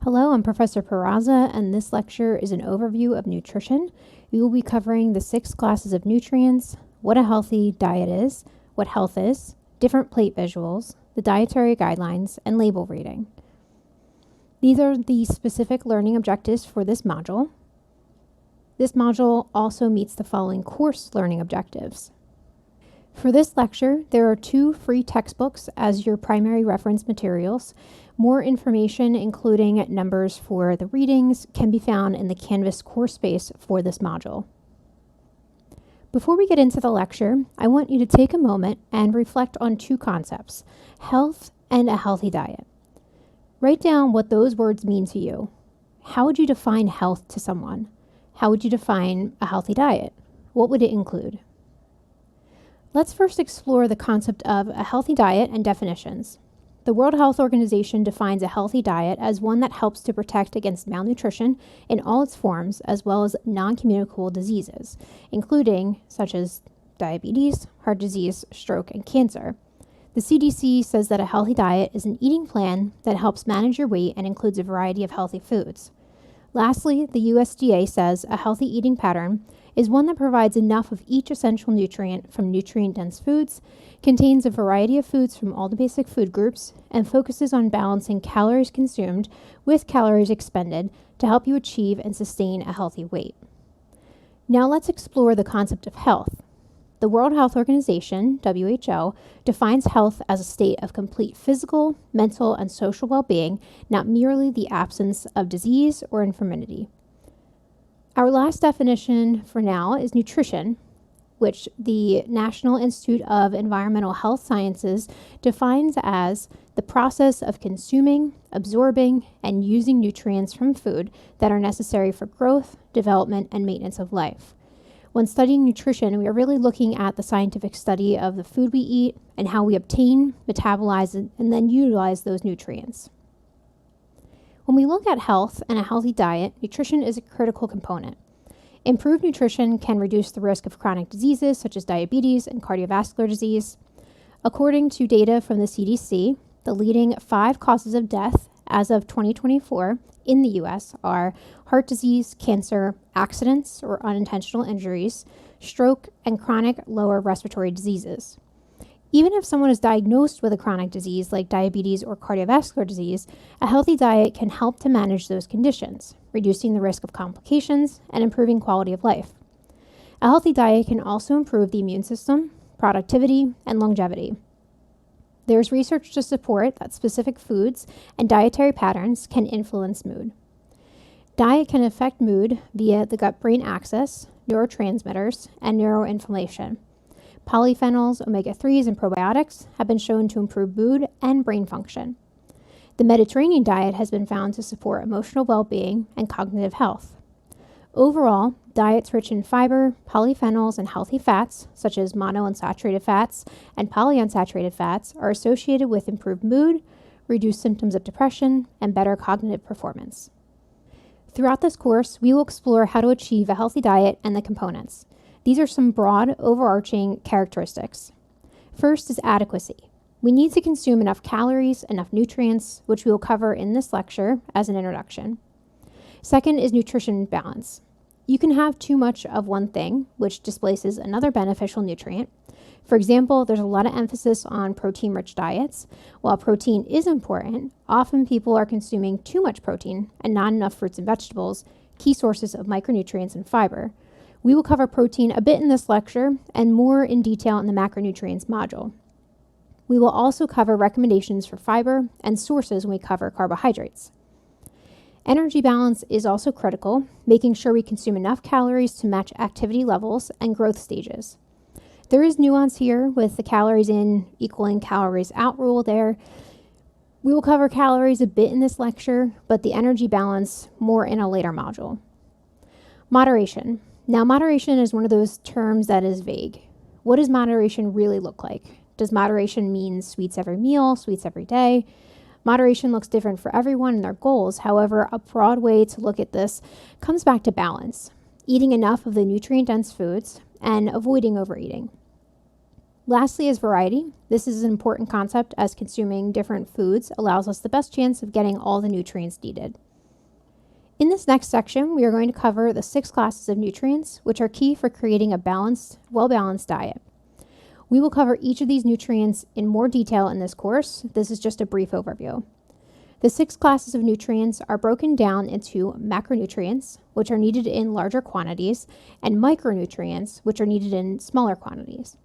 Hello, I'm Professor Peraza, and this lecture is an overview of nutrition. We will be covering the 6 classes of nutrients, what a healthy diet is, what health is, different plate visuals, the dietary guidelines, and label reading. These are the specific learning objectives for this module. This module also meets the following course learning objectives. For this lecture, there are 2 free textbooks as your primary reference materials. More information, including numbers for the readings, can be found in the Canvas course space for this module. Before we get into the lecture, I want you to take a moment and reflect on 2 concepts, health and a healthy diet. Write down what those words mean to you. How would you define health to someone? How would you define a healthy diet? What would it include? Let's first explore the concept of a healthy diet and definitions. The World Health Organization defines a healthy diet as one that helps to protect against malnutrition in all its forms, as well as non-communicable diseases, including such as diabetes, heart disease, stroke, and cancer. The CDC says that a healthy diet is an eating plan that helps manage your weight and includes a variety of healthy foods. Lastly, the USDA says a healthy eating pattern is one that provides enough of each essential nutrient from nutrient-dense foods, contains a variety of foods from all the basic food groups, and focuses on balancing calories consumed with calories expended to help you achieve and sustain a healthy weight. Now let's explore the concept of health. The World Health Organization, WHO, defines health as a state of complete physical, mental, and social well-being, not merely the absence of disease or infirmity. Our last definition for now is nutrition, which the National Institute of Environmental Health Sciences defines as the process of consuming, absorbing, and using nutrients from food that are necessary for growth, development, and maintenance of life. When studying nutrition, we are really looking at the scientific study of the food we eat and how we obtain, metabolize, and then utilize those nutrients. When we look at health and a healthy diet, nutrition is a critical component. Improved nutrition can reduce the risk of chronic diseases such as diabetes and cardiovascular disease. According to data from the CDC, the leading 5 causes of death as of 2024 in the US are heart disease, cancer, accidents or unintentional injuries, stroke, and chronic lower respiratory diseases. Even if someone is diagnosed with a chronic disease like diabetes or cardiovascular disease, a healthy diet can help to manage those conditions, reducing the risk of complications and improving quality of life. A healthy diet can also improve the immune system, productivity, and longevity. There's research to support that specific foods and dietary patterns can influence mood. Diet can affect mood via the gut-brain axis, neurotransmitters, and neuroinflammation. Polyphenols, omega-3s, and probiotics have been shown to improve mood and brain function. The Mediterranean diet has been found to support emotional well-being and cognitive health. Overall, diets rich in fiber, polyphenols, and healthy fats, such as monounsaturated fats and polyunsaturated fats, are associated with improved mood, reduced symptoms of depression, and better cognitive performance. Throughout this course, we will explore how to achieve a healthy diet and the components. These are some broad, overarching characteristics. First is adequacy. We need to consume enough calories, enough nutrients, which we will cover in this lecture as an introduction. Second is nutrition balance. You can have too much of one thing, which displaces another beneficial nutrient. For example, there's a lot of emphasis on protein-rich diets. While protein is important, often people are consuming too much protein and not enough fruits and vegetables, key sources of micronutrients and fiber. We will cover protein a bit in this lecture and more in detail in the macronutrients module. We will also cover recommendations for fiber and sources when we cover carbohydrates. Energy balance is also critical, making sure we consume enough calories to match activity levels and growth stages. There is nuance here with the calories in equaling calories out rule there. We will cover calories a bit in this lecture, but the energy balance more in a later module. Moderation. Now, moderation is one of those terms that is vague. What does moderation really look like? Does moderation mean sweets every meal, sweets every day? Moderation looks different for everyone and their goals. However, a broad way to look at this comes back to balance, eating enough of the nutrient-dense foods and avoiding overeating. Lastly is variety. This is an important concept as consuming different foods allows us the best chance of getting all the nutrients needed. In this next section, we are going to cover the 6 classes of nutrients, which are key for creating a balanced, well-balanced diet. We will cover each of these nutrients in more detail in this course. This is just a brief overview. The 6 classes of nutrients are broken down into macronutrients, which are needed in larger quantities, and micronutrients, which are needed in smaller quantities.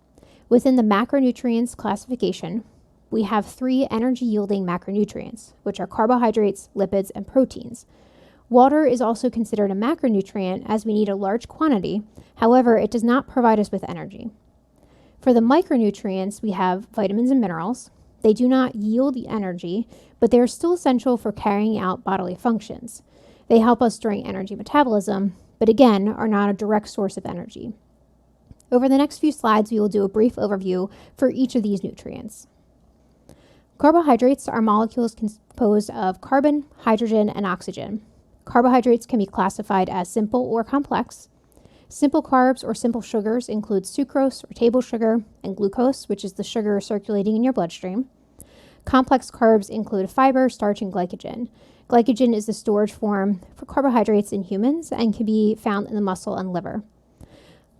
Within the macronutrients classification, we have 3 energy-yielding macronutrients, which are carbohydrates, lipids, and proteins. Water is also considered a macronutrient as we need a large quantity. However, it does not provide us with energy. For the micronutrients, we have vitamins and minerals. They do not yield the energy, but they are still essential for carrying out bodily functions. They help us during energy metabolism, but again, are not a direct source of energy. Over the next few slides, we will do a brief overview for each of these nutrients. Carbohydrates are molecules composed of carbon, hydrogen, and oxygen. Carbohydrates can be classified as simple or complex. Simple carbs or simple sugars include sucrose or table sugar and glucose, which is the sugar circulating in your bloodstream. Complex carbs include fiber, starch, and glycogen. Glycogen is the storage form for carbohydrates in humans and can be found in the muscle and liver.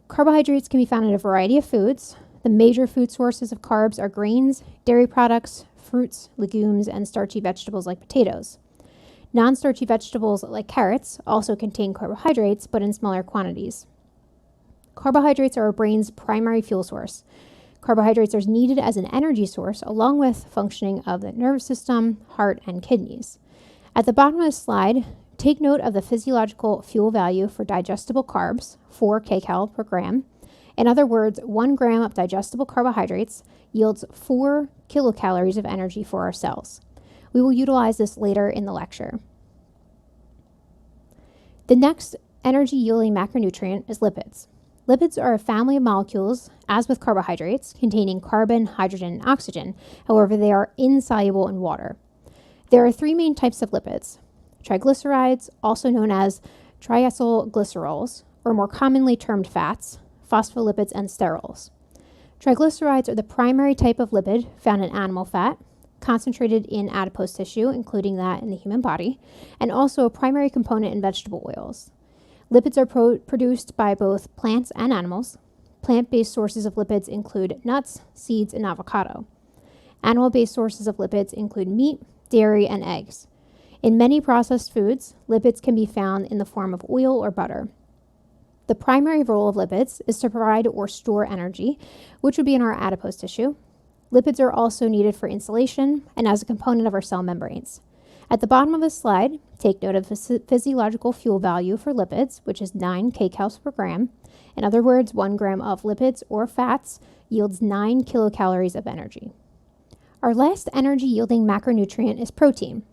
Carbohydrates can be found in a variety of foods. The major food sources of carbs are grains, dairy products, fruits, legumes, and starchy vegetables like potatoes. Non-starchy vegetables like carrots also contain carbohydrates, but in smaller quantities. Carbohydrates are our brain's primary fuel source. Carbohydrates are needed as an energy source along with functioning of the nervous system, heart, and kidneys. At the bottom of the slide, take note of the physiological fuel value for digestible carbs, 4 kcal per gram. In other words, 1 gram of digestible carbohydrates yields 4 kilocalories of energy for our cells. We will utilize this later in the lecture. The next energy-yielding macronutrient is lipids. Lipids are a family of molecules, as with carbohydrates, containing carbon, hydrogen, and oxygen. However, they are insoluble in water. There are 3 main types of lipids: triglycerides, also known as triacylglycerols, or more commonly termed fats, phospholipids, and sterols. Triglycerides are the primary type of lipid found in animal fat, concentrated in adipose tissue, including that in the human body, and also a primary component in vegetable oils. Lipids are produced by both plants and animals. Plant-based sources of lipids include nuts, seeds, and avocado. Animal-based sources of lipids include meat, dairy, and eggs. In many processed foods, lipids can be found in the form of oil or butter. The primary role of lipids is to provide or store energy, which would be in our adipose tissue. Lipids are also needed for insulation and as a component of our cell membranes. At the bottom of the slide, take note of the physiological fuel value for lipids, which is 9 kcals per gram. In other words, 1 gram of lipids or fats yields 9 kilocalories of energy. Our last energy-yielding macronutrient is protein.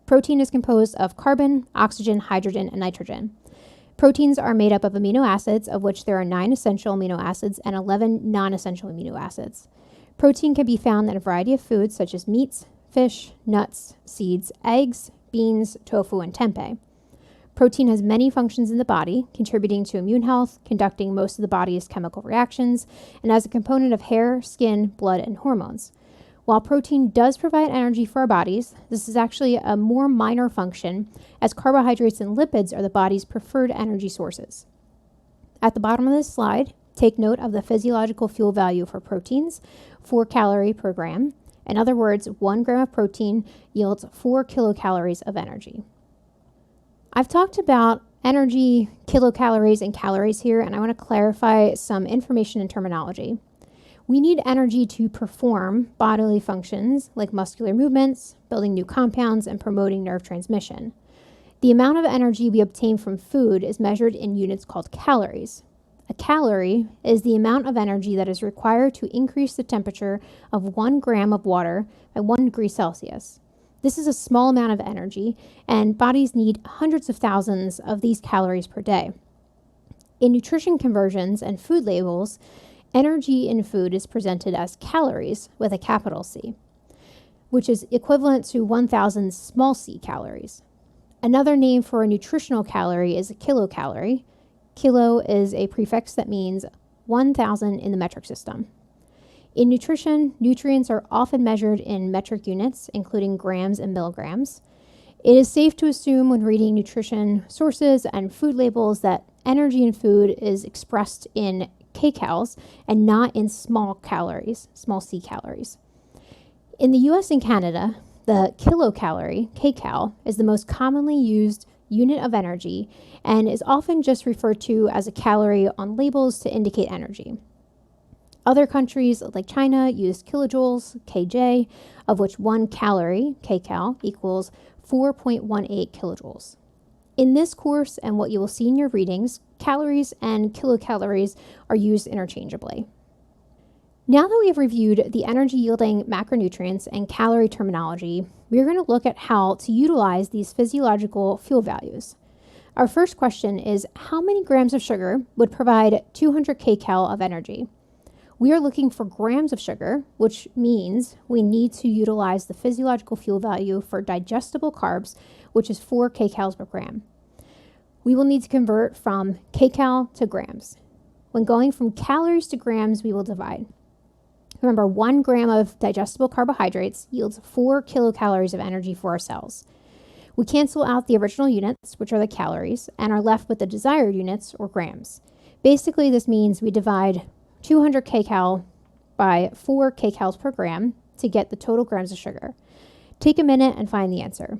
Protein is composed of carbon, oxygen, hydrogen, and nitrogen. Proteins are made up of amino acids, of which there are 9 essential amino acids and 11 non-essential amino acids. Protein can be found in a variety of foods such as meats, fish, nuts, seeds, eggs, beans, tofu, and tempeh. Protein has many functions in the body, contributing to immune health, conducting most of the body's chemical reactions, and as a component of hair, skin, blood, and hormones. While protein does provide energy for our bodies, this is actually a more minor function, as carbohydrates and lipids are the body's preferred energy sources. At the bottom of this slide, take note of the physiological fuel value for proteins, 4 calories per gram. In other words, 1 gram of protein yields 4 kilocalories of energy. I've talked about energy, kilocalories, and calories here, and I want to clarify some information and terminology. We need energy to perform bodily functions like muscular movements, building new compounds, and promoting nerve transmission. The amount of energy we obtain from food is measured in units called calories. A calorie is the amount of energy that is required to increase the temperature of 1 gram of water by 1 degree Celsius. This is a small amount of energy, and bodies need hundreds of thousands of these calories per day. In nutrition conversions and food labels, energy in food is presented as calories with a capital C, which is equivalent to 1,000 small c calories. Another name for a nutritional calorie is a kilocalorie. Kilo is a prefix that means 1,000 in the metric system. In nutrition, nutrients are often measured in metric units, including grams and milligrams. It is safe to assume when reading nutrition sources and food labels that energy in food is expressed in kcals and not in small c calories. In the US and Canada, the kilocalorie, kcal, is the most commonly used unit of energy and is often just referred to as a calorie on labels to indicate energy. Other countries like China use kilojoules, kj, of which 1 calorie, kcal, equals 4.18 kilojoules. In this course and what you will see in your readings, calories and kilocalories are used interchangeably. Now that we've reviewed the energy-yielding macronutrients and calorie terminology, we're going to look at how to utilize these physiological fuel values. Our first question is, how many grams of sugar would provide 200 kcal of energy? We are looking for grams of sugar, which means we need to utilize the physiological fuel value for digestible carbs, which is 4 kcals per gram. We will need to convert from kcal to grams. When going from calories to grams, we will divide. Remember, 1 gram of digestible carbohydrates yields 4 kilocalories of energy for our cells. We cancel out the original units, which are the calories, and are left with the desired units, or grams. Basically, this means we divide 200 kcal by 4 kcals per gram to get the total grams of sugar. Take a minute and find the answer.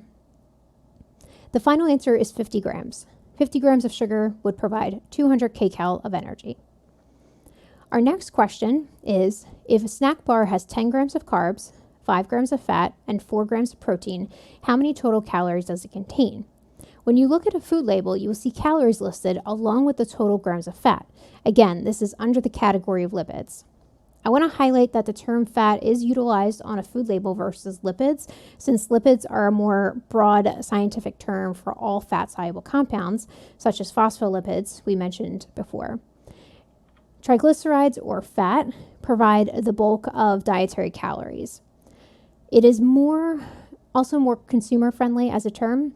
The final answer is 50 grams. 50 grams of sugar would provide 200 kcal of energy. Our next question is, if a snack bar has 10 grams of carbs, 5 grams of fat, and 4 grams of protein, how many total calories does it contain? When you look at a food label, you will see calories listed along with the total grams of fat. Again, this is under the category of lipids. I want to highlight that the term fat is utilized on a food label versus lipids, since lipids are a more broad scientific term for all fat-soluble compounds, such as phospholipids we mentioned before. Triglycerides, or fat, provide the bulk of dietary calories. It is also more consumer-friendly as a term.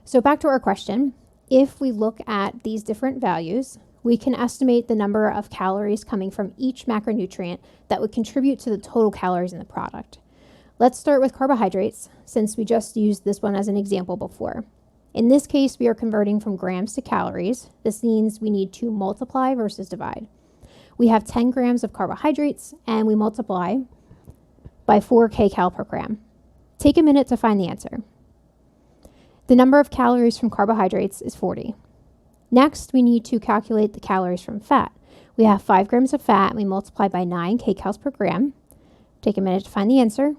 So back to our question, if we look at these different values, we can estimate the number of calories coming from each macronutrient that would contribute to the total calories in the product. Let's start with carbohydrates, since we just used this one as an example before. In this case, we are converting from grams to calories. This means we need to multiply versus divide. We have 10 grams of carbohydrates, and we multiply by 4 kcal per gram. Take a minute to find the answer. The number of calories from carbohydrates is 40. Next, we need to calculate the calories from fat. We have 5 grams of fat, and we multiply by 9 kcals per gram. Take a minute to find the answer.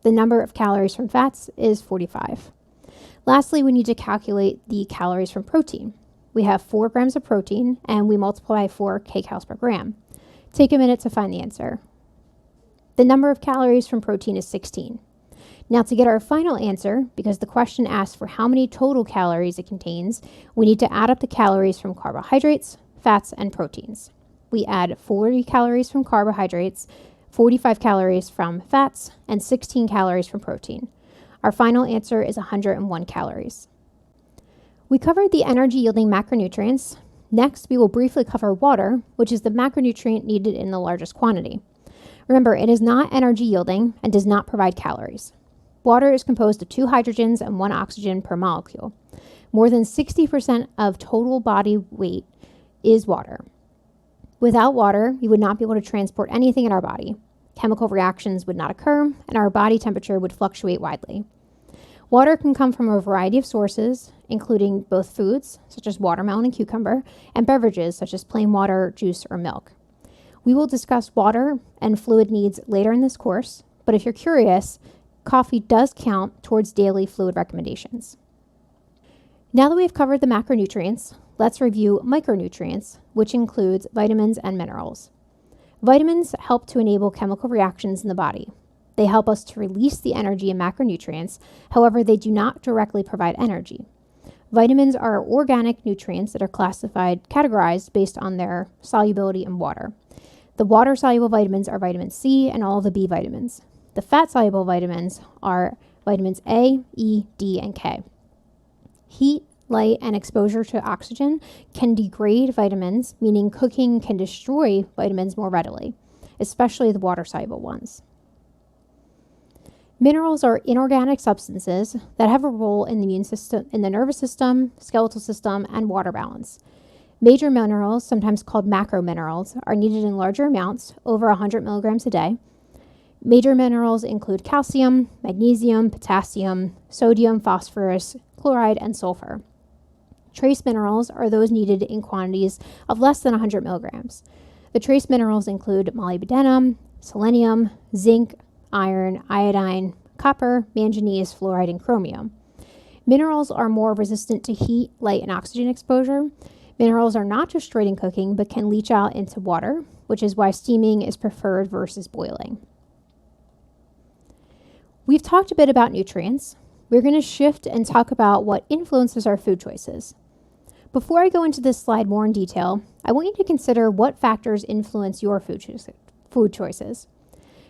The number of calories from fats is 45. Lastly, we need to calculate the calories from protein. We have 4 grams of protein, and we multiply by 4 kcals per gram. Take a minute to find the answer. The number of calories from protein is 16. Now, to get our final answer, because the question asks for how many total calories it contains, we need to add up the calories from carbohydrates, fats, and proteins. We add 40 calories from carbohydrates, 45 calories from fats, and 16 calories from protein. Our final answer is 101 calories. We covered the energy-yielding macronutrients. Next, we will briefly cover water, which is the macronutrient needed in the largest quantity. Remember, it is not energy-yielding and does not provide calories. Water is composed of 2 hydrogens and 1 oxygen per molecule. More than 60% of total body weight is water. Without water, we would not be able to transport anything in our body. Chemical reactions would not occur, and our body temperature would fluctuate widely. Water can come from a variety of sources, including both foods, such as watermelon and cucumber, and beverages, such as plain water, juice, or milk. We will discuss water and fluid needs later in this course, but if you're curious, coffee does count towards daily fluid recommendations. Now that we've covered the macronutrients, let's review micronutrients, which includes vitamins and minerals. Vitamins help to enable chemical reactions in the body. They help us to release the energy in macronutrients. However, they do not directly provide energy. Vitamins are organic nutrients that are categorized based on their solubility in water. The water-soluble vitamins are vitamin C and all the B vitamins. The fat-soluble vitamins are vitamins A, E, D, and K. Heat, light, and exposure to oxygen can degrade vitamins, meaning cooking can destroy vitamins more readily, especially the water-soluble ones. Minerals are inorganic substances that have a role in the immune system, in the nervous system, skeletal system, and water balance. Major minerals, sometimes called macrominerals, are needed in larger amounts, over 100 milligrams a day. Major minerals include calcium, magnesium, potassium, sodium, phosphorus, chloride, and sulfur. Trace minerals are those needed in quantities of less than 100 milligrams. The trace minerals include molybdenum, selenium, zinc, iron, iodine, copper, manganese, fluoride, and chromium. Minerals are more resistant to heat, light, and oxygen exposure. Minerals are not destroyed in cooking, but can leach out into water, which is why steaming is preferred versus boiling. We've talked a bit about nutrients. We're going to shift and talk about what influences our food choices. Before I go into this slide more in detail, I want you to consider what factors influence your food choices.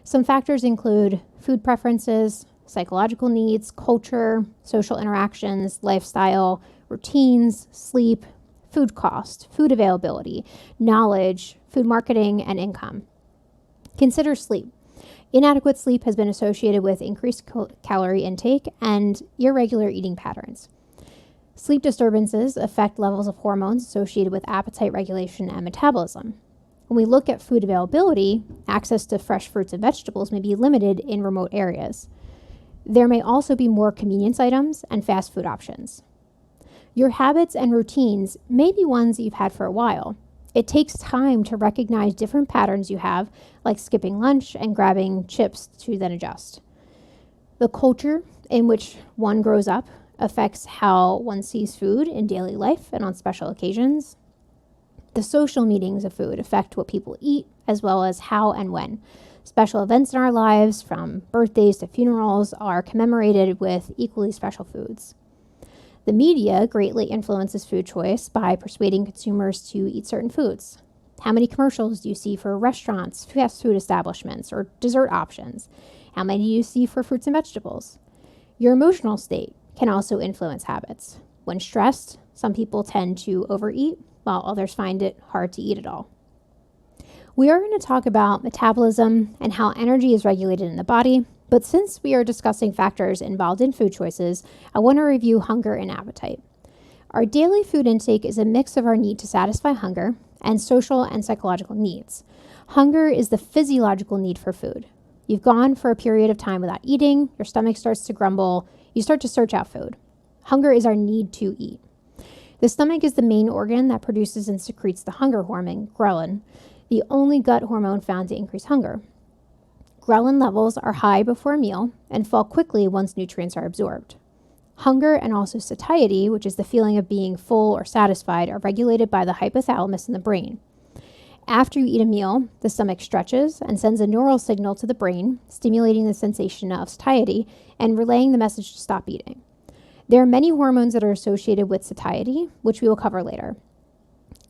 Some factors include food preferences, psychological needs, culture, social interactions, lifestyle, routines, sleep, food cost, food availability, knowledge, food marketing, and income. Consider sleep. Inadequate sleep has been associated with increased calorie intake and irregular eating patterns. Sleep disturbances affect levels of hormones associated with appetite regulation and metabolism. When we look at food availability, access to fresh fruits and vegetables may be limited in remote areas. There may also be more convenience items and fast food options. Your habits and routines may be ones you've had for a while. It takes time to recognize different patterns you have, like skipping lunch and grabbing chips to then adjust. The culture in which one grows up affects how one sees food in daily life and on special occasions. The social meanings of food affect what people eat, as well as how and when. Special events in our lives, from birthdays to funerals, are commemorated with equally special foods. The media greatly influences food choice by persuading consumers to eat certain foods. How many commercials do you see for restaurants, fast food establishments, or dessert options? How many do you see for fruits and vegetables? Your emotional state can also influence habits. When stressed, some people tend to overeat, while others find it hard to eat at all. We are going to talk about metabolism and how energy is regulated in the body, but since we are discussing factors involved in food choices, I want to review hunger and appetite. Our daily food intake is a mix of our need to satisfy hunger and social and psychological needs. Hunger is the physiological need for food. You've gone for a period of time without eating, your stomach starts to grumble, you start to search out food. Hunger is our need to eat. The stomach is the main organ that produces and secretes the hunger hormone, ghrelin, the only gut hormone found to increase hunger. Ghrelin levels are high before a meal and fall quickly once nutrients are absorbed. Hunger and also satiety, which is the feeling of being full or satisfied, are regulated by the hypothalamus in the brain. After you eat a meal, the stomach stretches and sends a neural signal to the brain, stimulating the sensation of satiety and relaying the message to stop eating. There are many hormones that are associated with satiety, which we will cover later.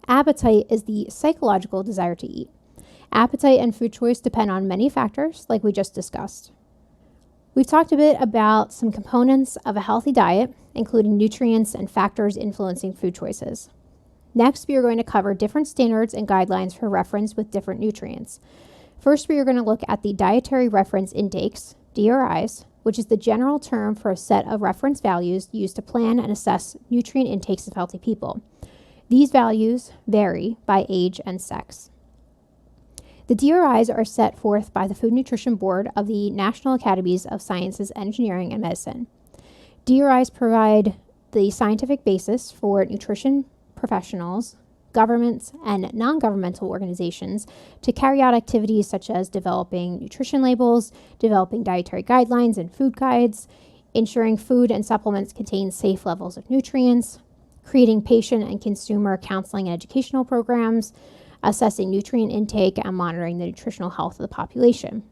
Appetite is the psychological desire to eat. Appetite and food choice depend on many factors, like we just discussed. We've talked a bit about some components of a healthy diet, including nutrients and factors influencing food choices. Next, we are going to cover different standards and guidelines for reference with different nutrients. First, we are going to look at the Dietary Reference Intakes, DRIs, which is the general term for a set of reference values used to plan and assess nutrient intakes of healthy people. These values vary by age and sex. The DRIs are set forth by the Food Nutrition Board of the National Academies of Sciences, Engineering, and Medicine. DRIs provide the scientific basis for nutrition professionals, governments, and non-governmental organizations to carry out activities such as developing nutrition labels, developing dietary guidelines and food guides, ensuring food and supplements contain safe levels of nutrients, creating patient and consumer counseling and educational programs, assessing nutrient intake, and monitoring the nutritional health of the population.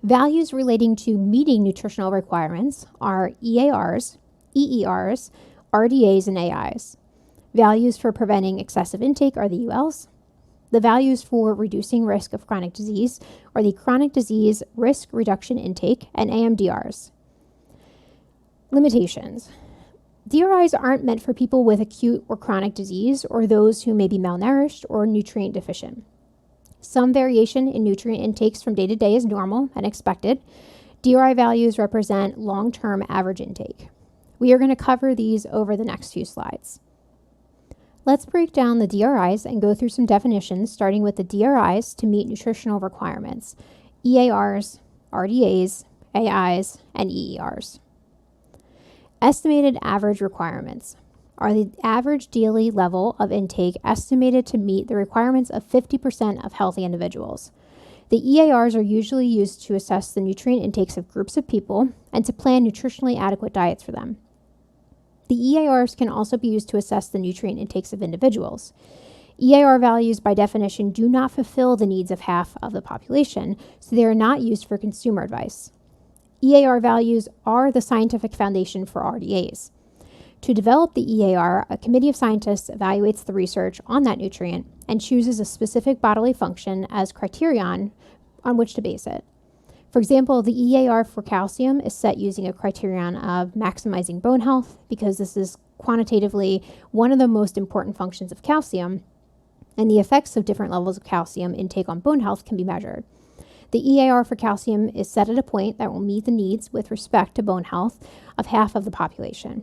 Values relating to meeting nutritional requirements are EARs, EERs, RDAs, and AIs. Values for preventing excessive intake are the ULs. The values for reducing risk of chronic disease are the Chronic Disease Risk Reduction Intake and AMDRs. Limitations. DRIs aren't meant for people with acute or chronic disease or those who may be malnourished or nutrient deficient. Some variation in nutrient intakes from day to day is normal and expected. DRI values represent long-term average intake. We are going to cover these over the next few slides. Let's break down the DRIs and go through some definitions, starting with the DRIs to meet nutritional requirements: EARs, RDAs, AIs, and EERs. Estimated average requirements are the average daily level of intake estimated to meet the requirements of 50% of healthy individuals. The EARs are usually used to assess the nutrient intakes of groups of people and to plan nutritionally adequate diets for them. The EARs can also be used to assess the nutrient intakes of individuals. EAR values, by definition, do not fulfill the needs of half of the population, so they are not used for consumer advice. EAR values are the scientific foundation for RDAs. To develop the EAR, a committee of scientists evaluates the research on that nutrient and chooses a specific bodily function as criterion on which to base it. For example, the EAR for calcium is set using a criterion of maximizing bone health, because this is quantitatively one of the most important functions of calcium, and the effects of different levels of calcium intake on bone health can be measured. The EAR for calcium is set at a point that will meet the needs with respect to bone health of half of the population.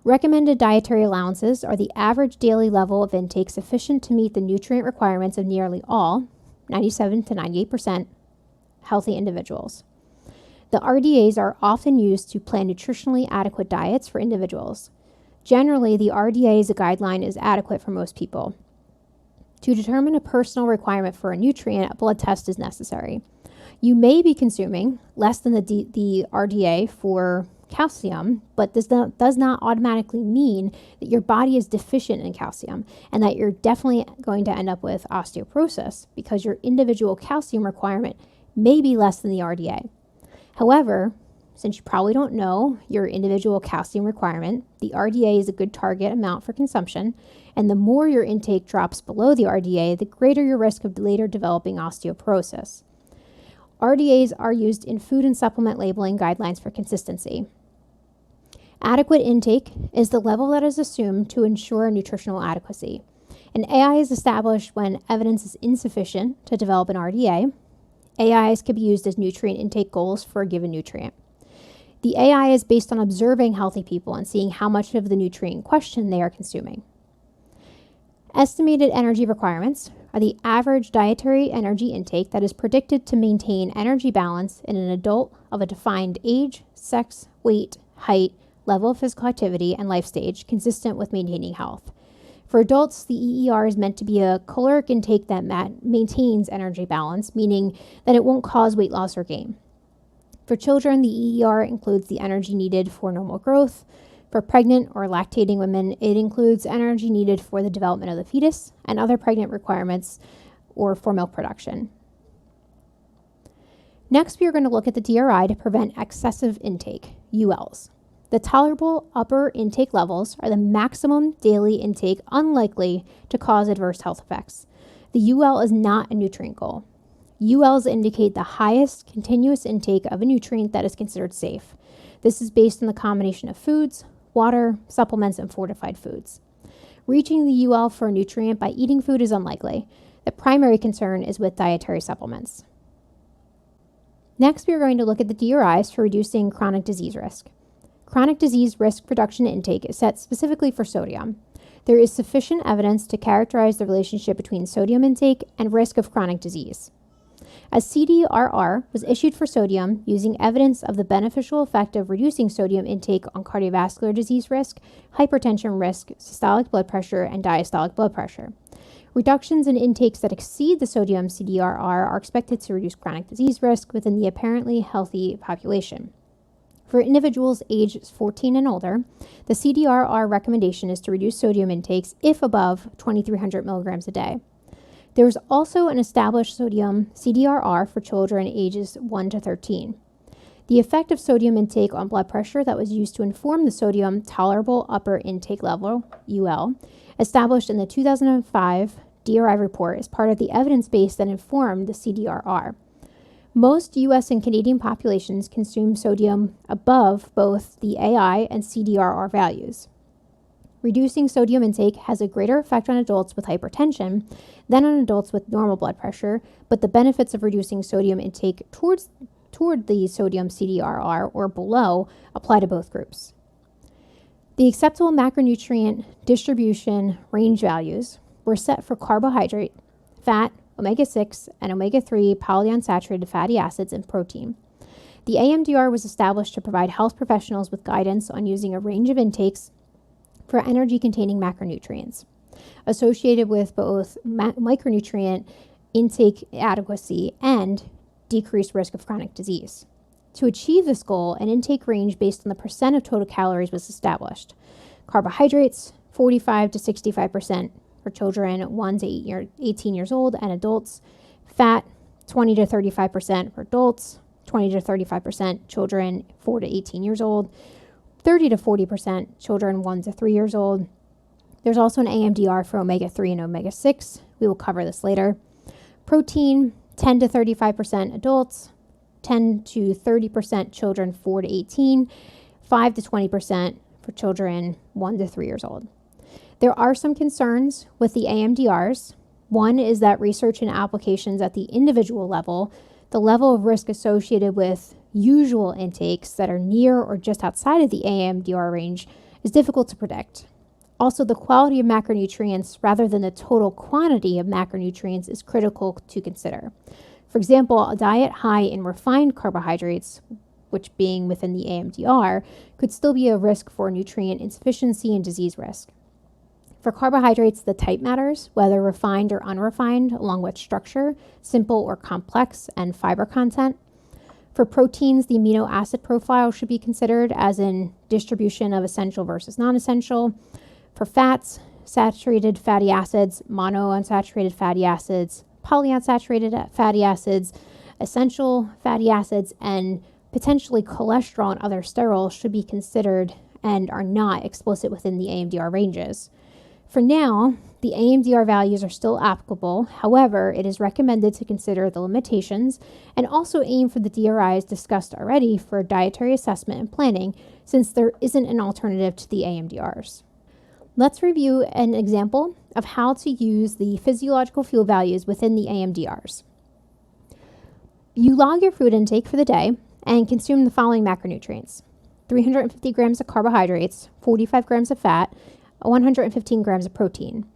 Recommended dietary allowances are the average daily level of intake sufficient to meet the nutrient requirements of nearly all, 97 to 98%, healthy individuals. The RDAs are often used to plan nutritionally adequate diets for individuals. Generally, the RDA as a guideline is adequate for most people. To determine a personal requirement for a nutrient, a blood test is necessary. You may be consuming less than the RDA for calcium, but this does not automatically mean that your body is deficient in calcium and that you're definitely going to end up with osteoporosis, because your individual calcium requirement may be less than the RDA. However, since you probably don't know your individual calcium requirement, the RDA is a good target amount for consumption, and the more your intake drops below the RDA, the greater your risk of later developing osteoporosis. RDAs are used in food and supplement labeling guidelines for consistency. Adequate intake is the level that is assumed to ensure nutritional adequacy. An AI is established when evidence is insufficient to develop an RDA. AIs can be used as nutrient intake goals for a given nutrient. The AI is based on observing healthy people and seeing how much of the nutrient in question they are consuming. Estimated energy requirements are the average dietary energy intake that is predicted to maintain energy balance in an adult of a defined age, sex, weight, height, level of physical activity, and life stage consistent with maintaining health. For adults, the EER is meant to be a caloric intake that maintains energy balance, meaning that it won't cause weight loss or gain. For children, the EER includes the energy needed for normal growth. For pregnant or lactating women, it includes energy needed for the development of the fetus and other pregnant requirements or for milk production. Next, we are going to look at the DRI to prevent excessive intake, ULs. The tolerable upper intake levels are the maximum daily intake unlikely to cause adverse health effects. The UL is not a nutrient goal. ULs indicate the highest continuous intake of a nutrient that is considered safe. This is based on the combination of foods, water, supplements, and fortified foods. Reaching the UL for a nutrient by eating food is unlikely. The primary concern is with dietary supplements. Next, we are going to look at the DRIs for reducing chronic disease risk. Chronic disease risk reduction intake is set specifically for sodium. There is sufficient evidence to characterize the relationship between sodium intake and risk of chronic disease. A CDRR was issued for sodium using evidence of the beneficial effect of reducing sodium intake on cardiovascular disease risk, hypertension risk, systolic blood pressure, and diastolic blood pressure. Reductions in intakes that exceed the sodium CDRR are expected to reduce chronic disease risk within the apparently healthy population. For individuals aged 14 and older, the CDRR recommendation is to reduce sodium intakes if above 2,300 milligrams a day. There is also an established sodium CDRR for children ages 1 to 13. The effect of sodium intake on blood pressure that was used to inform the sodium tolerable upper intake level, UL, established in the 2005 DRI report, is part of the evidence base that informed the CDRR. Most U.S. and Canadian populations consume sodium above both the AI and CDRR values. Reducing sodium intake has a greater effect on adults with hypertension than on adults with normal blood pressure, but the benefits of reducing sodium intake towards toward the sodium CDRR or below apply to both groups. The acceptable macronutrient distribution range values were set for carbohydrate, fat, omega-6, and omega-3 polyunsaturated fatty acids, and protein. The AMDR was established to provide health professionals with guidance on using a range of intakes for energy-containing macronutrients, associated with both micronutrient intake adequacy and decreased risk of chronic disease. To achieve this goal, an intake range based on the percent of total calories was established. Carbohydrates, 45 to 65% for children 1 to 18 years old and adults. Fat, 20 to 35% for adults, 20 to 35% children 4 to 18 years old, 30 to 40% children 1 to 3 years old. There's also an AMDR for omega-3 and omega-6. We will cover this later. Protein, 10 to 35% adults, 10 to 30% children 4 to 18, 5 to 20% for children 1 to 3 years old. There are some concerns with the AMDRs. One is that research and applications at the individual level, the level of risk associated with usual intakes that are near or just outside of the AMDR range is difficult to predict. Also, the quality of macronutrients rather than the total quantity of macronutrients is critical to consider. For example, a diet high in refined carbohydrates, which being within the AMDR, could still be a risk for nutrient insufficiency and disease risk. For carbohydrates, the type matters, whether refined or unrefined, along with structure, simple or complex, and fiber content. For proteins, the amino acid profile should be considered, as in distribution of essential versus non-essential. For fats, saturated fatty acids, monounsaturated fatty acids, polyunsaturated fatty acids, essential fatty acids, and potentially cholesterol and other sterols should be considered and are not explicit within the AMDR ranges. For now, the AMDR values are still applicable. However, it is recommended to consider the limitations and also aim for the DRIs discussed already for dietary assessment and planning, since there isn't an alternative to the AMDRs. Let's review an example of how to use the physiological fuel values within the AMDRs. You log your food intake for the day and consume the following macronutrients: 350 grams of carbohydrates, 45 grams of fat, 115 grams of protein.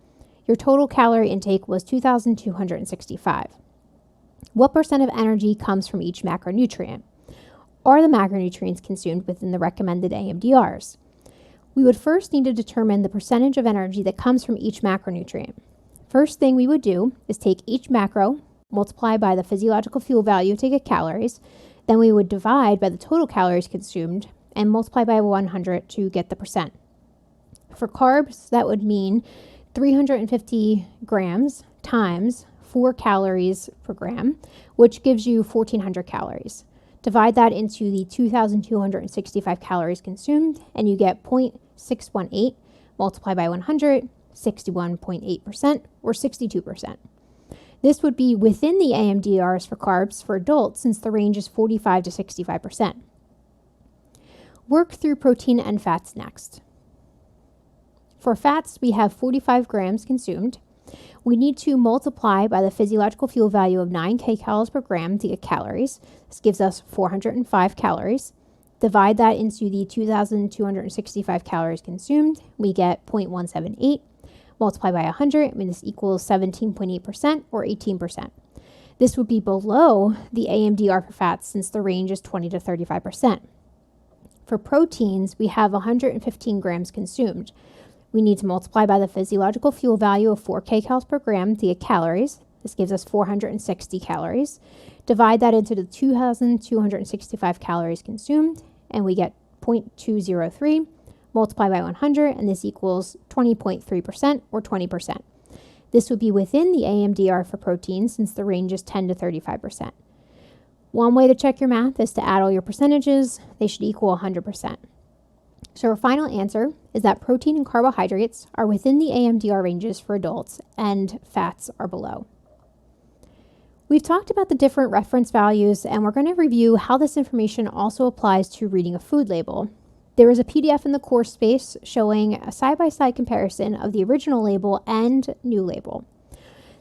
Your total calorie intake was 2,265. What percent of energy comes from each macronutrient? Are the macronutrients consumed within the recommended AMDRs? We would first need to determine the percentage of energy that comes from each macronutrient. First thing we would do is take each macro, multiply by the physiological fuel value to get calories, then we would divide by the total calories consumed and multiply by 100 to get the percent. For carbs, that would mean 350 grams times 4 calories per gram, which gives you 1,400 calories. Divide that into the 2,265 calories consumed, and you get 0.618. Multiply by 100, 61.8%, or 62%. This would be within the AMDRs for carbs for adults, since the range is 45 to 65%. Work through protein and fats next. For fats, we have 45 grams consumed. We need to multiply by the physiological fuel value of 9 kcals per gram to get calories. This gives us 405 calories. Divide that into the 2,265 calories consumed. We get 0.178. Multiply by 100, and this equals 17.8% or 18%. This would be below the AMDR for fats, since the range is 20 to 35%. For proteins, we have 115 grams consumed. We need to multiply by the physiological fuel value of 4 kcals per gram to get calories. This gives us 460 calories. Divide that into the 2,265 calories consumed, and we get 0.203. Multiply by 100, and this equals 20.3% or 20%. This would be within the AMDR for proteins, since the range is 10 to 35%. One way to check your math is to add all your percentages. They should equal 100%. So our final answer is that protein and carbohydrates are within the AMDR ranges for adults, and fats are below. We've talked about the different reference values, and we're going to review how this information also applies to reading a food label. There is a PDF in the course space showing a side-by-side comparison of the original label and new label.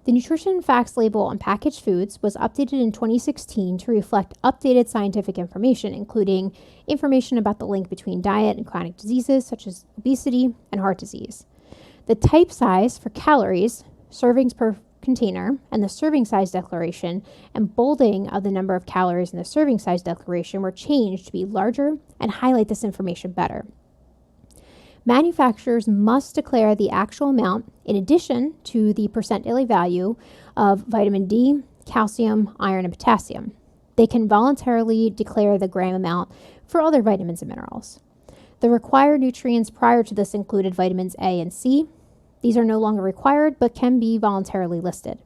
The nutrition facts label on packaged foods was updated in 2016 to reflect updated scientific information, including information about the link between diet and chronic diseases such as obesity and heart disease. The type size for calories, servings per container, and the serving size declaration and bolding of the number of calories in the serving size declaration were changed to be larger and highlight this information better. Manufacturers must declare the actual amount in addition to the percent daily value of vitamin D, calcium, iron, and potassium. They can voluntarily declare the gram amount for other vitamins and minerals. The required nutrients prior to this included vitamins A and C. These are no longer required but can be voluntarily listed.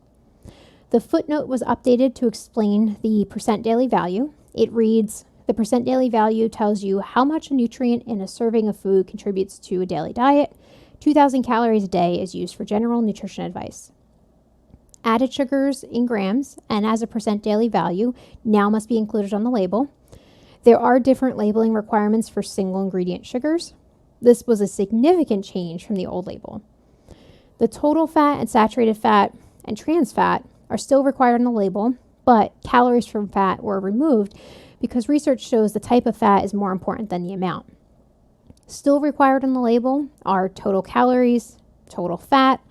The footnote was updated to explain the percent daily value. It reads, the percent daily value tells you how much a nutrient in a serving of food contributes to a daily diet. 2,000 calories a day is used for general nutrition advice. Added sugars in grams and as a percent daily value now must be included on the label. There are different labeling requirements for single ingredient sugars. This was a significant change from the old label. The total fat and saturated fat and trans fat are still required on the label, but calories from fat were removed because research shows the type of fat is more important than the amount. Still required on the label are total calories, total fat,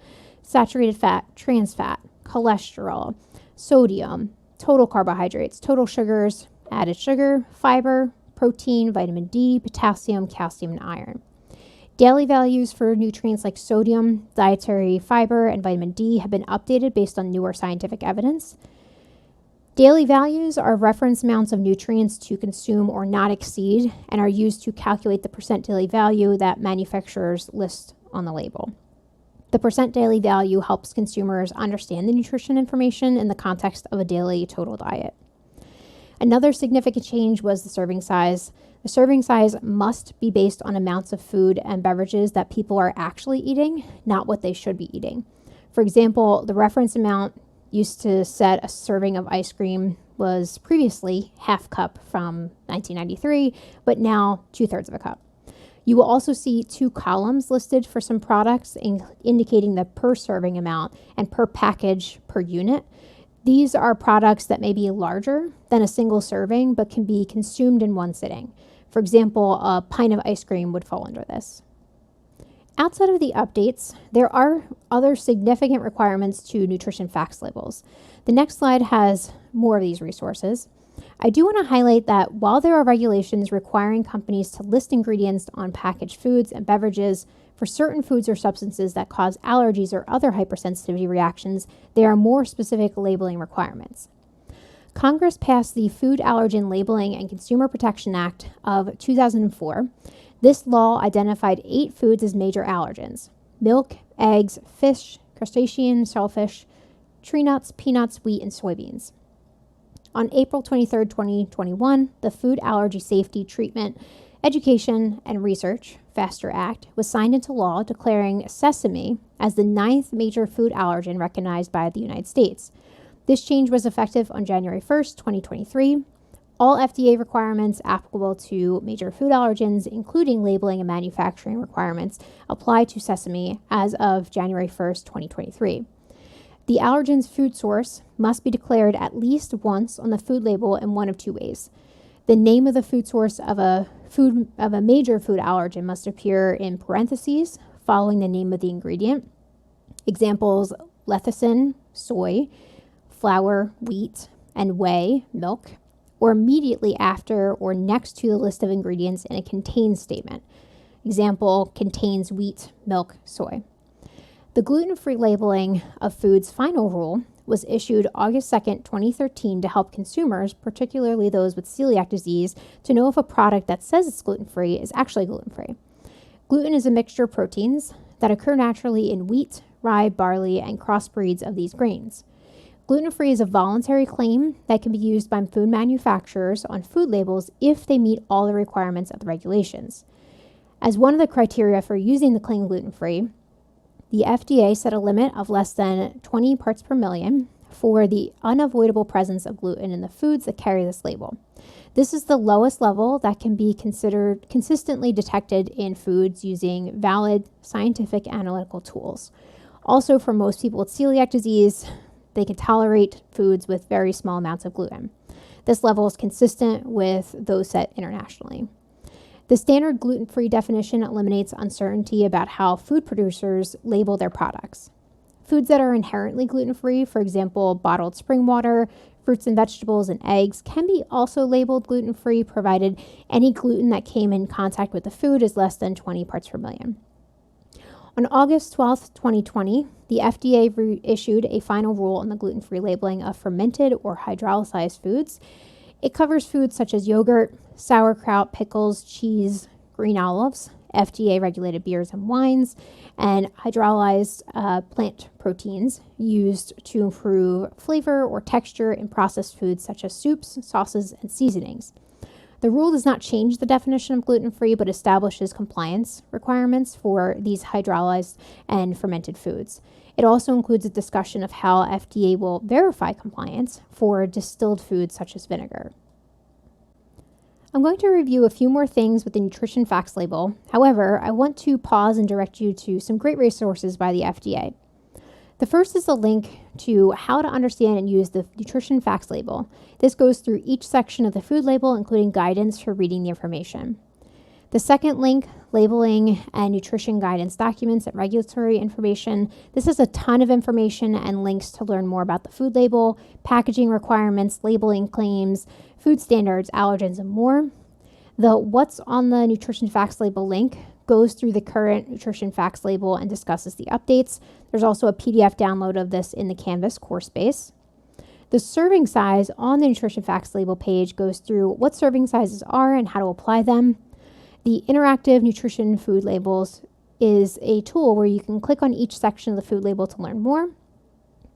saturated fat, trans fat, cholesterol, sodium, total carbohydrates, total sugars, added sugar, fiber, protein, vitamin D, potassium, calcium, and iron. Daily values for nutrients like sodium, dietary fiber, and vitamin D have been updated based on newer scientific evidence. Daily values are reference amounts of nutrients to consume or not exceed and are used to calculate the percent daily value that manufacturers list on the label. The percent daily value helps consumers understand the nutrition information in the context of a daily total diet. Another significant change was the serving size. The serving size must be based on amounts of food and beverages that people are actually eating, not what they should be eating. For example, the reference amount used to set a serving of ice cream was previously half cup from 1993, but now 2/3 of a cup. You will also see two columns listed for some products indicating the per serving amount and per package per unit. These are products that may be larger than a single serving but can be consumed in one sitting. For example, a pint of ice cream would fall under this. Outside of the updates, there are other significant requirements to nutrition facts labels. The next slide has more of these resources. I do want to highlight that while there are regulations requiring companies to list ingredients on packaged foods and beverages for certain foods or substances that cause allergies or other hypersensitivity reactions, there are more specific labeling requirements. Congress passed the Food Allergen Labeling and Consumer Protection Act of 2004. This law identified 8 foods as major allergens: milk, eggs, fish, crustacean, shellfish, tree nuts, peanuts, wheat, and soybeans. On April 23, 2021, the Food Allergy Safety, Treatment, Education, and Research, FASTER Act, was signed into law declaring sesame as the 9th major food allergen recognized by the United States. This change was effective on January 1st, 2023. All FDA requirements applicable to major food allergens, including labeling and manufacturing requirements, apply to sesame as of January 1st, 2023. The allergen's food source must be declared at least once on the food label in one of two ways. The name of the food source of a major food allergen must appear in parentheses following the name of the ingredient. Examples: lecithin, soy; flour, wheat; and whey, milk, or immediately after or next to the list of ingredients in a contains statement. Example: contains wheat, milk, soy. The gluten-free labeling of foods final rule was issued August 2nd, 2013 to help consumers, particularly those with celiac disease, to know if a product that says it's gluten-free is actually gluten-free. Gluten is a mixture of proteins that occur naturally in wheat, rye, barley, and crossbreeds of these grains. Gluten-free is a voluntary claim that can be used by food manufacturers on food labels if they meet all the requirements of the regulations. As one of the criteria for using the claim gluten-free, the FDA set a limit of less than 20 parts per million for the unavoidable presence of gluten in the foods that carry this label. This is the lowest level that can be considered consistently detected in foods using valid scientific analytical tools. Also, for most people with celiac disease, they can tolerate foods with very small amounts of gluten. This level is consistent with those set internationally. The standard gluten-free definition eliminates uncertainty about how food producers label their products. Foods that are inherently gluten-free, for example, bottled spring water, fruits and vegetables, and eggs, can be also labeled gluten-free, provided any gluten that came in contact with the food is less than 20 parts per million. On August 12, 2020, the FDA issued a final rule on the gluten-free labeling of fermented or hydrolyzed foods. It covers foods such as yogurt, sauerkraut, pickles, cheese, green olives, FDA-regulated beers and wines, and hydrolyzed plant proteins used to improve flavor or texture in processed foods such as soups, sauces, and seasonings. The rule does not change the definition of gluten-free, but establishes compliance requirements for these hydrolyzed and fermented foods. It also includes a discussion of how FDA will verify compliance for distilled foods such as vinegar. I'm going to review a few more things with the nutrition facts label. However, I want to pause and direct you to some great resources by the FDA. The first is a link to how to understand and use the nutrition facts label. This goes through each section of the food label, including guidance for reading the information. The second link, labeling and nutrition guidance documents and regulatory information. This is a ton of information and links to learn more about the food label, packaging requirements, labeling claims, food standards, allergens, and more. The What's on the Nutrition Facts label link goes through the current nutrition facts label and discusses the updates. There's also a PDF download of this in the Canvas course base. The serving size on the nutrition facts label page goes through what serving sizes are and how to apply them. The interactive nutrition food labels is a tool where you can click on each section of the food label to learn more.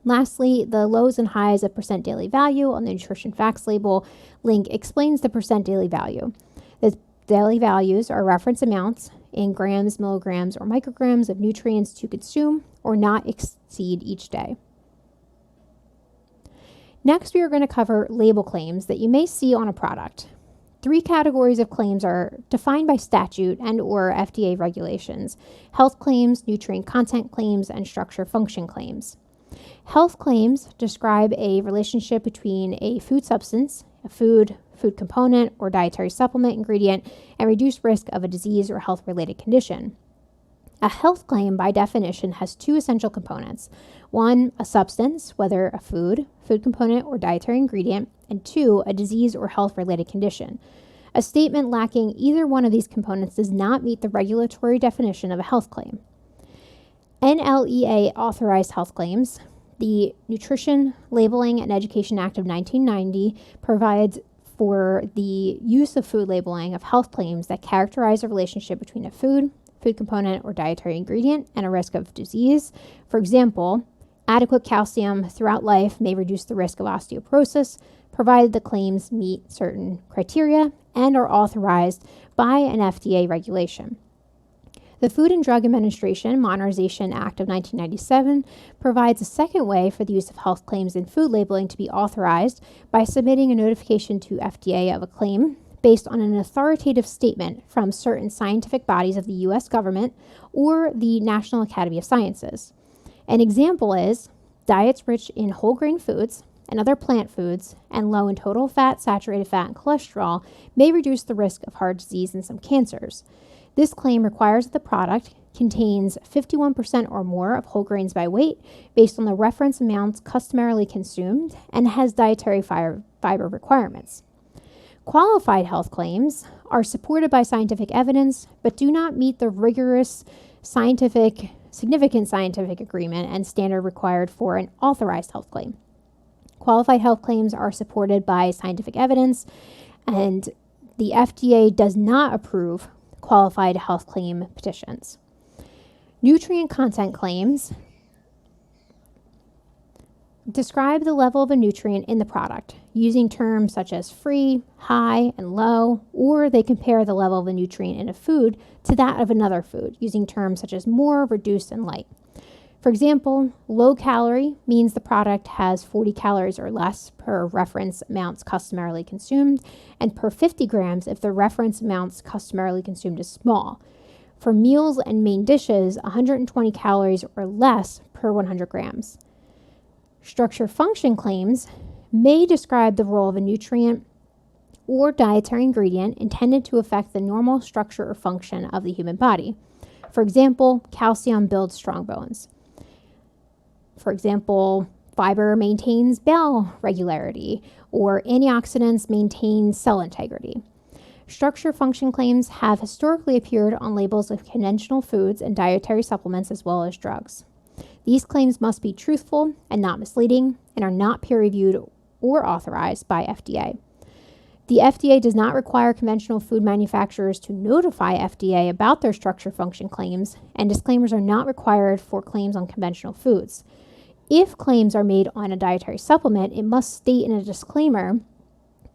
Lastly, the lows and highs of percent daily value on the nutrition facts label link explains the percent daily value. The daily values are reference amounts in grams, milligrams, or micrograms of nutrients to consume or not exceed each day. Next, we are going to cover label claims that you may see on a product. 3 categories of claims are defined by statute and or FDA regulations: health claims, nutrient content claims, and structure function claims. Health claims describe a relationship between a food substance, a food component, or dietary supplement ingredient, and reduced risk of a disease or health-related condition. A health claim, by definition, has 2 essential components. 1, a substance, whether a food component, or dietary ingredient, and 2, a disease or health-related condition. A statement lacking either one of these components does not meet the regulatory definition of a health claim. NLEA authorized health claims. The Nutrition Labeling and Education Act of 1990 provides for the use of food labeling of health claims that characterize a relationship between a food component, or dietary ingredient and a risk of disease. For example, adequate calcium throughout life may reduce the risk of osteoporosis, provided the claims meet certain criteria and are authorized by an FDA regulation. The Food and Drug Administration Modernization Act of 1997 provides a second way for the use of health claims in food labeling to be authorized by submitting a notification to FDA of a claim based on an authoritative statement from certain scientific bodies of the U.S. government or the National Academy of Sciences. An example is diets rich in whole grain foods and other plant foods and low in total fat, saturated fat, and cholesterol may reduce the risk of heart disease and some cancers. This claim requires that the product contains 51% or more of whole grains by weight based on the reference amounts customarily consumed and has dietary fiber requirements. Qualified health claims are supported by scientific evidence but do not meet the rigorous significant scientific agreement and standard required for an authorized health claim. Qualified health claims are supported by scientific evidence, and the FDA does not approve qualified health claim petitions. Nutrient content claims describe the level of a nutrient in the product using terms such as free, high, and low, or they compare the level of a nutrient in a food to that of another food using terms such as more, reduced, and light. For example, low calorie means the product has 40 calories or less per reference amounts customarily consumed, and per 50 grams if the reference amounts customarily consumed is small. For meals and main dishes, 120 calories or less per 100 grams. Structure function claims may describe the role of a nutrient or dietary ingredient intended to affect the normal structure or function of the human body. For example, calcium builds strong bones. For example, fiber maintains bowel regularity, or antioxidants maintain cell integrity. Structure function claims have historically appeared on labels of conventional foods and dietary supplements as well as drugs. These claims must be truthful and not misleading and are not peer-reviewed or authorized by FDA. The FDA does not require conventional food manufacturers to notify FDA about their structure function claims, and disclaimers are not required for claims on conventional foods. If claims are made on a dietary supplement, it must state in a disclaimer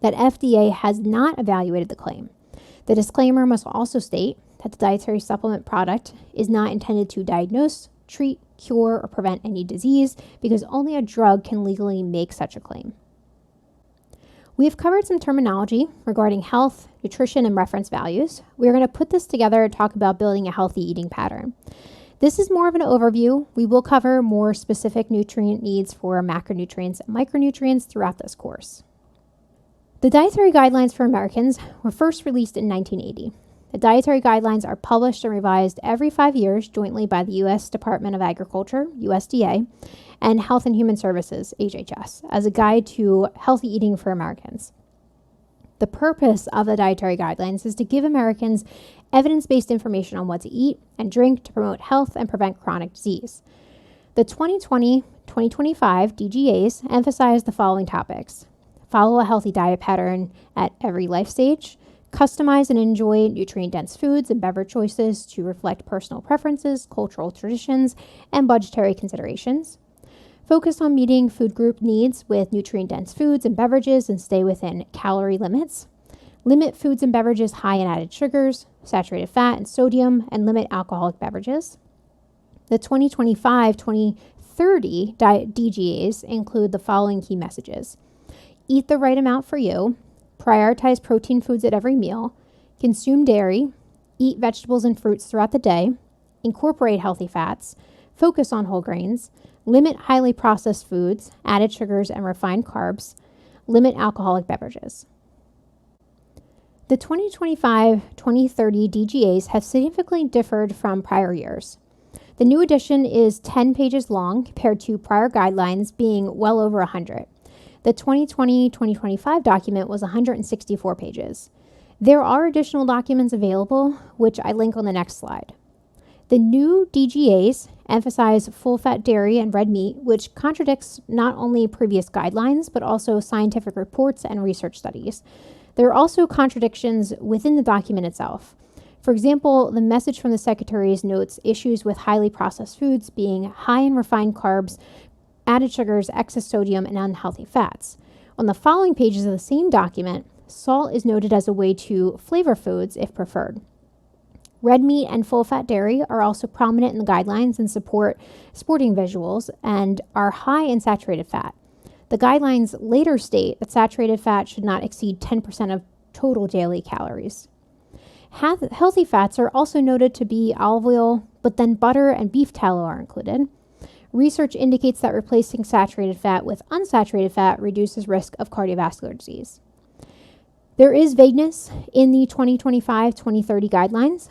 that FDA has not evaluated the claim. The disclaimer must also state that the dietary supplement product is not intended to diagnose, treat, cure, or prevent any disease, because only a drug can legally make such a claim. We have covered some terminology regarding health, nutrition, and reference values. We're going to put this together and talk about building a healthy eating pattern. This is more of an overview. We will cover more specific nutrient needs for macronutrients and micronutrients throughout this course. The Dietary Guidelines for Americans were first released in 1980. The dietary guidelines are published and revised every 5 years jointly by the U.S. Department of Agriculture, USDA, and Health and Human Services, HHS, as a guide to healthy eating for Americans. The purpose of the dietary guidelines is to give Americans evidence-based information on what to eat and drink to promote health and prevent chronic disease. The 2020-2025 DGAs emphasize the following topics: follow a healthy diet pattern at every life stage, customize and enjoy nutrient-dense foods and beverage choices to reflect personal preferences, cultural traditions, and budgetary considerations, focus on meeting food group needs with nutrient-dense foods and beverages and stay within calorie limits, limit foods and beverages high in added sugars, saturated fat, and sodium, and limit alcoholic beverages. The 2025-2030 DGAs include the following key messages: eat the right amount for you, prioritize protein foods at every meal, consume dairy, eat vegetables and fruits throughout the day, incorporate healthy fats, focus on whole grains, limit highly processed foods, added sugars, and refined carbs, limit alcoholic beverages. The 2025-2030 DGAs have significantly differed from prior years. The new edition is 10 pages long compared to prior guidelines being well over 100. The 2020-2025 document was 164 pages. There are additional documents available, which I link on the next slide. The new DGAs emphasize full-fat dairy and red meat, which contradicts not only previous guidelines, but also scientific reports and research studies. There are also contradictions within the document itself. For example, the message from the secretaries notes issues with highly processed foods being high in refined carbs, added sugars, excess sodium, and unhealthy fats. On the following pages of the same document, salt is noted as a way to flavor foods if preferred. Red meat and full-fat dairy are also prominent in the guidelines and support sporting visuals and are high in saturated fat. The guidelines later state that saturated fat should not exceed 10% of total daily calories. Healthy fats are also noted to be olive oil, but then butter and beef tallow are included. Research indicates that replacing saturated fat with unsaturated fat reduces risk of cardiovascular disease. There is vagueness in the 2025-2030 guidelines.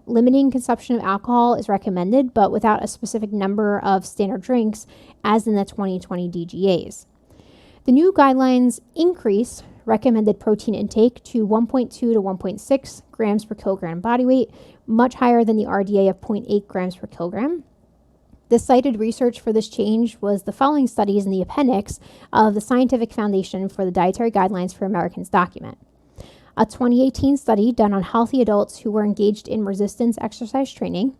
Limiting consumption of alcohol is recommended, but without a specific number of standard drinks, as in the 2020 DGAs. The new guidelines increase recommended protein intake to 1.2 to 1.6 grams per kilogram body weight, much higher than the RDA of 0.8 grams per kilogram. The cited research for this change was the following studies in the appendix of the Scientific Foundation for the Dietary Guidelines for Americans document. A 2018 study done on healthy adults who were engaged in resistance exercise training,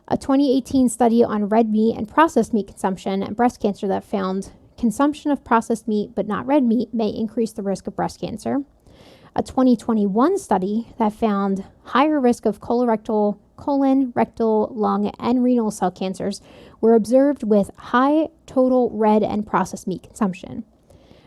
a 2018 study on red meat and processed meat consumption and breast cancer that found consumption of processed meat but not red meat may increase the risk of breast cancer, a 2021 study that found higher risk of colorectal, colon, rectal, lung, and renal cell cancers were observed with high total red and processed meat consumption.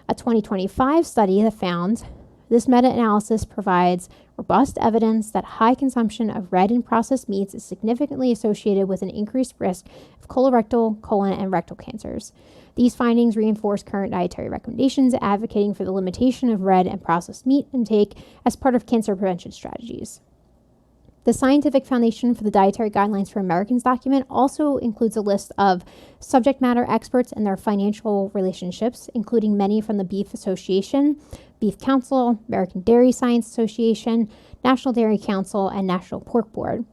A 2025 study that found this meta-analysis provides robust evidence that high consumption of red and processed meats is significantly associated with an increased risk of colorectal, colon, and rectal cancers. These findings reinforce current dietary recommendations advocating for the limitation of red and processed meat intake as part of cancer prevention strategies. The Scientific Foundation for the Dietary Guidelines for Americans document also includes a list of subject matter experts and their financial relationships, including many from the Beef Association, Beef Council, American Dairy Science Association, National Dairy Council, and National Pork Board.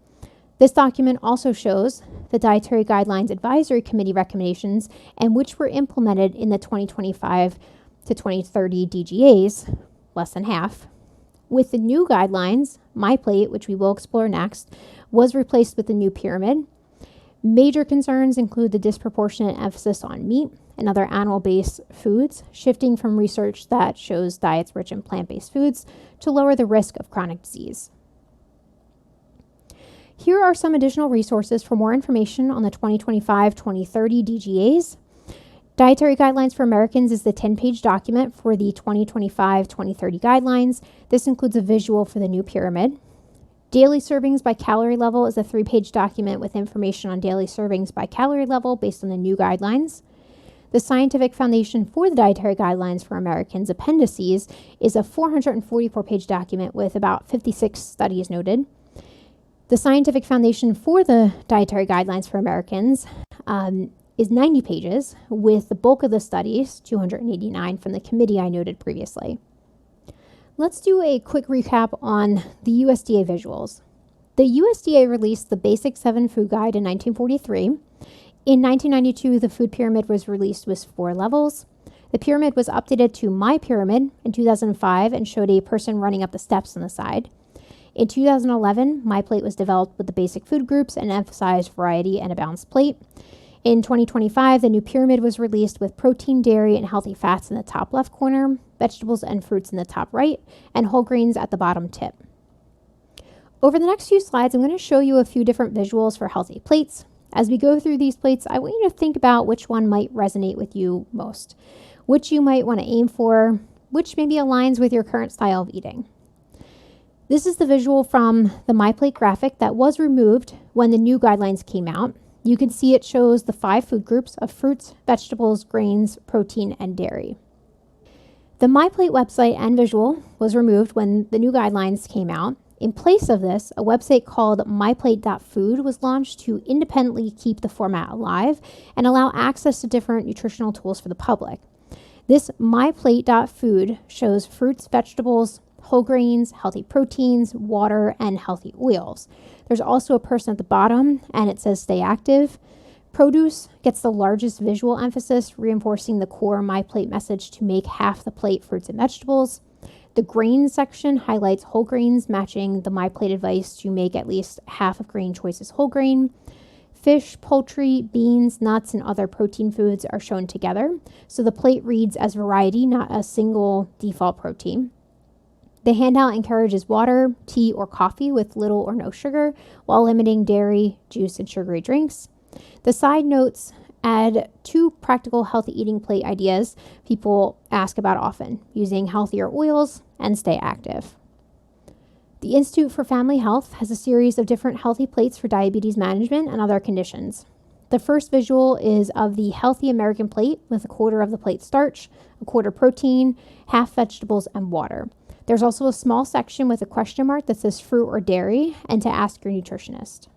This document also shows the Dietary Guidelines Advisory Committee recommendations and which were implemented in the 2025 to 2030 DGAs, less than half. With the new guidelines, MyPlate, which we will explore next, was replaced with the new pyramid. Major concerns include the disproportionate emphasis on meat and other animal-based foods, shifting from research that shows diets rich in plant-based foods to lower the risk of chronic disease. Here are some additional resources for more information on the 2025-2030 DGAs. Dietary Guidelines for Americans is the 10-page document for the 2025-2030 guidelines. This includes a visual for the new pyramid. Daily Servings by Calorie Level is a 3-page document with information on daily servings by calorie level based on the new guidelines. The Scientific Foundation for the Dietary Guidelines for Americans appendices is a 444-page document with about 56 studies noted. The Scientific Foundation for the Dietary Guidelines for Americans is 90 pages, with the bulk of the studies, 289 from the committee I noted previously. Let's do a quick recap on the USDA visuals. The USDA released the Basic 7 Food Guide in 1943. In 1992, the food pyramid was released with 4 levels. The pyramid was updated to My Pyramid in 2005 and showed a person running up the steps on the side. In 2011, MyPlate was developed with the basic food groups and emphasized variety and a balanced plate. In 2025, the new pyramid was released with protein, dairy, and healthy fats in the top left corner, vegetables and fruits in the top right, and whole grains at the bottom tip. Over the next few slides, I'm going to show you a few different visuals for healthy plates. As we go through these plates, I want you to think about which one might resonate with you most, which you might want to aim for, which maybe aligns with your current style of eating. This is the visual from the MyPlate graphic that was removed when the new guidelines came out. You can see it shows the 5 food groups of fruits, vegetables, grains, protein, and dairy. The MyPlate website and visual was removed when the new guidelines came out. In place of this, a website called myplate.food was launched to independently keep the format alive and allow access to different nutritional tools for the public. This myplate.food shows fruits, vegetables, whole grains, healthy proteins, water, and healthy oils. There's also a person at the bottom, and it says stay active. Produce gets the largest visual emphasis, reinforcing the core MyPlate message to make half the plate fruits and vegetables. The grain section highlights whole grains, matching the MyPlate advice to make at least half of grain choices whole grain. Fish, poultry, beans, nuts, and other protein foods are shown together, so the plate reads as variety, not a single default protein. The handout encourages water, tea, or coffee with little or no sugar, while limiting dairy, juice, and sugary drinks. The side notes add 2 practical healthy eating plate ideas people ask about often, using healthier oils and stay active. The Institute for Family Health has a series of different healthy plates for diabetes management and other conditions. The first visual is of the Healthy American Plate with 1/4 of the plate starch, 1/4 protein, half vegetables, and water. There's also a small section with a question mark that says fruit or dairy and to ask your nutritionist.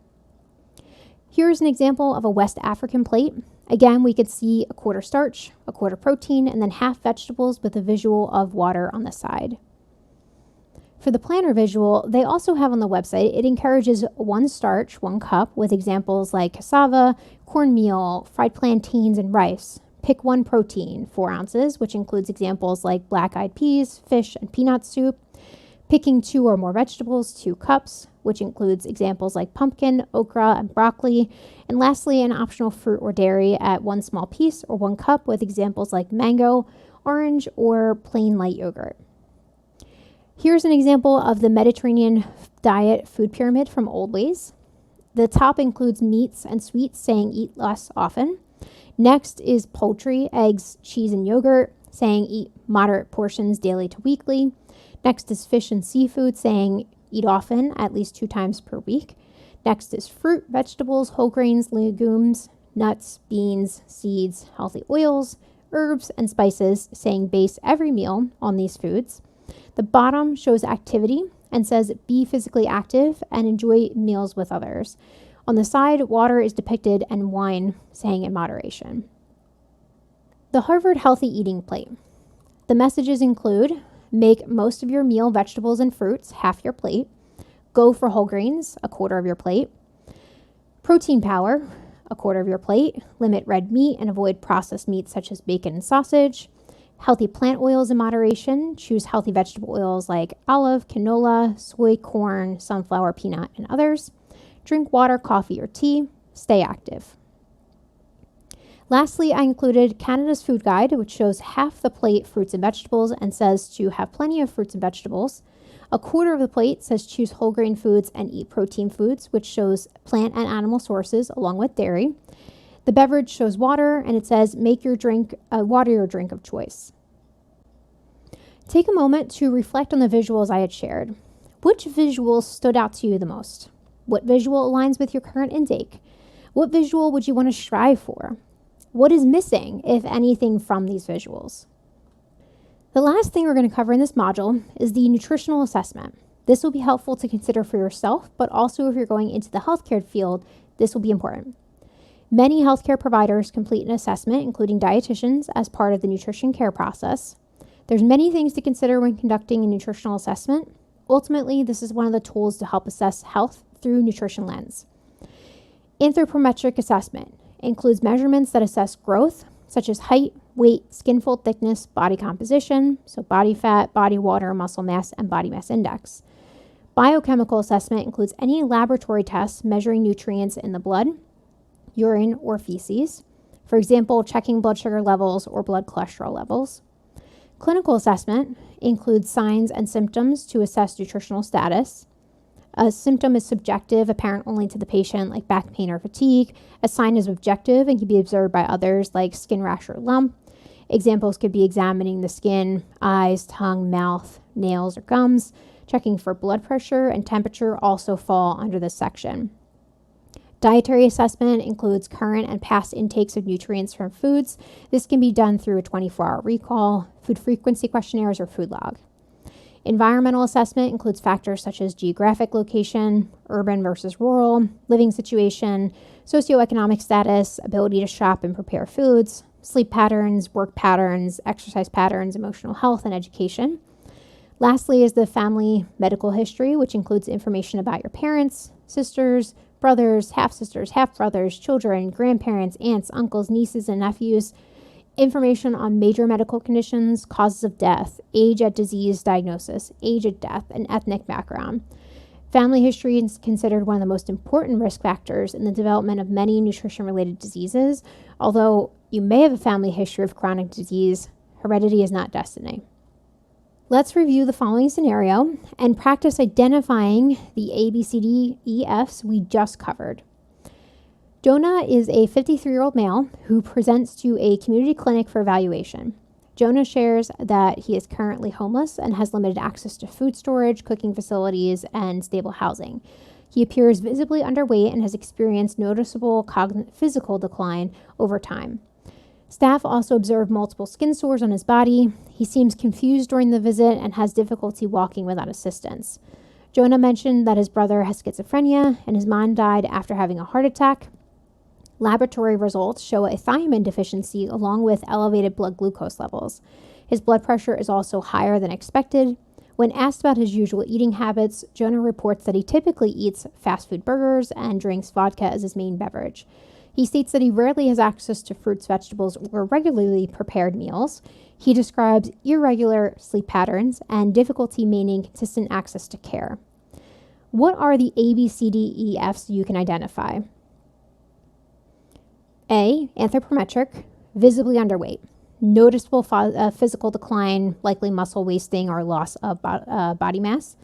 Here's an example of a West African plate. Again, we could see 1/4 starch, 1/4 protein, and then half vegetables with a visual of water on the side. For the planner visual, they also have on the website, it encourages 1 starch, 1 cup, with examples like cassava, cornmeal, fried plantains, and rice. Pick 1 protein, 4 ounces, which includes examples like black-eyed peas, fish, and peanut soup. Picking 2 or more vegetables, 2 cups, which includes examples like pumpkin, okra, and broccoli. And lastly, an optional fruit or dairy at 1 small piece or 1 cup with examples like mango, orange, or plain light yogurt. Here's an example of the Mediterranean diet food pyramid from Old Ways. The top includes meats and sweets, saying eat less often. Next is poultry, eggs, cheese, and yogurt, saying eat moderate portions daily to weekly. Next is fish and seafood, saying Eat often, at least 2 times per week. Next is fruit, vegetables, whole grains, legumes, nuts, beans, seeds, healthy oils, herbs, and spices, saying base every meal on these foods. The bottom shows activity and says be physically active and enjoy meals with others. On the side, water is depicted and wine, saying in moderation. The Harvard Healthy Eating Plate. The messages include make most of your meal vegetables and fruits, half your plate. Go for whole grains, a quarter of your plate. Protein power, a quarter of your plate. Limit red meat and avoid processed meats such as bacon and sausage. Healthy plant oils in moderation. Choose healthy vegetable oils like olive, canola, soy, corn, sunflower, peanut, and others. Drink water, coffee, or tea. Stay active. Lastly, I included Canada's Food Guide, which shows half the plate fruits and vegetables and says to have plenty of fruits and vegetables. A quarter of the plate says choose whole grain foods and eat protein foods, which shows plant and animal sources along with dairy. The beverage shows water, and it says make your drink water your drink of choice. Take a moment to reflect on the visuals I had shared. Which visuals stood out to you the most? What visual aligns with your current intake? What visual would you want to strive for? What is missing, if anything, from these visuals? The last thing we're going to cover in this module is the nutritional assessment. This will be helpful to consider for yourself, but also if you're going into the healthcare field, this will be important. Many healthcare providers complete an assessment, including dietitians, as part of the nutrition care process. There's many things to consider when conducting a nutritional assessment. Ultimately, this is one of the tools to help assess health through nutrition lens. Anthropometric assessment includes measurements that assess growth, such as height, weight, skin fold thickness, body composition, so body fat, body water, muscle mass, and body mass index. Biochemical assessment includes any laboratory tests measuring nutrients in the blood, urine, or feces. For example, checking blood sugar levels or blood cholesterol levels. Clinical assessment includes signs and symptoms to assess nutritional status. A symptom is subjective, apparent only to the patient, like back pain or fatigue. A sign is objective and can be observed by others, like skin rash or lump. Examples could be examining the skin, eyes, tongue, mouth, nails, or gums. Checking for blood pressure and temperature also fall under this section. Dietary assessment includes current and past intakes of nutrients from foods. This can be done through a 24-hour recall, food frequency questionnaires, or food log. Environmental assessment includes factors such as geographic location, urban versus rural, living situation, socioeconomic status, ability to shop and prepare foods, sleep patterns, work patterns, exercise patterns, emotional health, and education. Lastly is the family medical history, which includes information about your parents, sisters, brothers, half-sisters, half-brothers, children, grandparents, aunts, uncles, nieces, and nephews. Information on major medical conditions, causes of death, age at disease diagnosis, age at death, and ethnic background. Family history is considered one of the most important risk factors in the development of many nutrition-related diseases. Although you may have a family history of chronic disease, heredity is not destiny. Let's review the following scenario and practice identifying the ABCDEFs we just covered. Jonah is a 53-year-old male who presents to a community clinic for evaluation. Jonah shares that he is currently homeless and has limited access to food storage, cooking facilities, and stable housing. He appears visibly underweight and has experienced noticeable physical decline over time. Staff also observed multiple skin sores on his body. He seems confused during the visit and has difficulty walking without assistance. Jonah mentioned that his brother has schizophrenia and his mom died after having a heart attack. Laboratory results show a thiamine deficiency along with elevated blood glucose levels. His blood pressure is also higher than expected. When asked about his usual eating habits, Jonah reports that he typically eats fast food burgers and drinks vodka as his main beverage. He states that he rarely has access to fruits, vegetables, or regularly prepared meals. He describes irregular sleep patterns and difficulty maintaining consistent access to care. What are the ABCDEFs you can identify? A, anthropometric, visibly underweight, noticeable physical decline, likely muscle wasting or loss of body mass.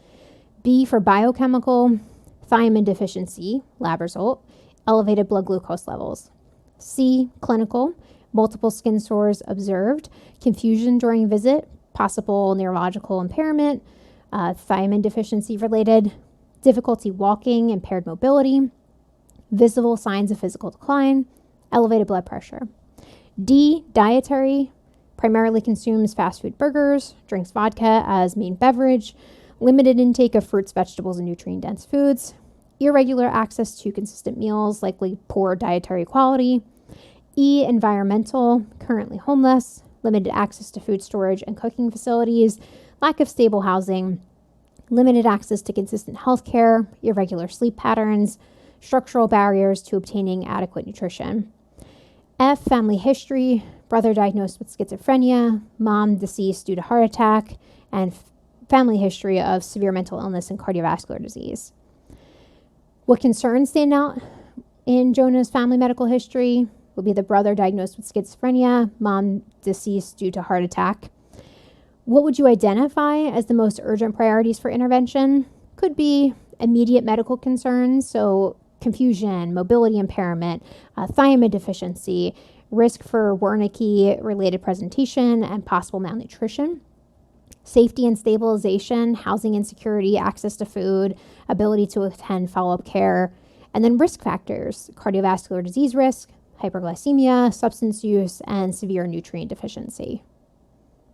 B, for biochemical, thiamine deficiency, lab result, elevated blood glucose levels. C, clinical, multiple skin sores observed, confusion during visit, possible neurological impairment, thiamine deficiency related, difficulty walking, impaired mobility, visible signs of physical decline, elevated blood pressure. D, dietary, primarily consumes fast food burgers, drinks vodka as main beverage, limited intake of fruits, vegetables, and nutrient-dense foods, irregular access to consistent meals, likely poor dietary quality. E, environmental, currently homeless, limited access to food storage and cooking facilities, lack of stable housing, limited access to consistent health care, irregular sleep patterns, structural barriers to obtaining adequate nutrition. F, family history, brother diagnosed with schizophrenia, mom deceased due to heart attack, and family history of severe mental illness and cardiovascular disease. What concerns stand out in Jonah's family medical history would be the brother diagnosed with schizophrenia, mom deceased due to heart attack. What would you identify as the most urgent priorities for intervention? Could be immediate medical concerns, so confusion, mobility impairment, thiamine deficiency, risk for Wernicke-related presentation, and possible malnutrition. Safety and stabilization, housing insecurity, access to food, ability to attend follow-up care, and then risk factors, cardiovascular disease risk, hyperglycemia, substance use, and severe nutrient deficiency.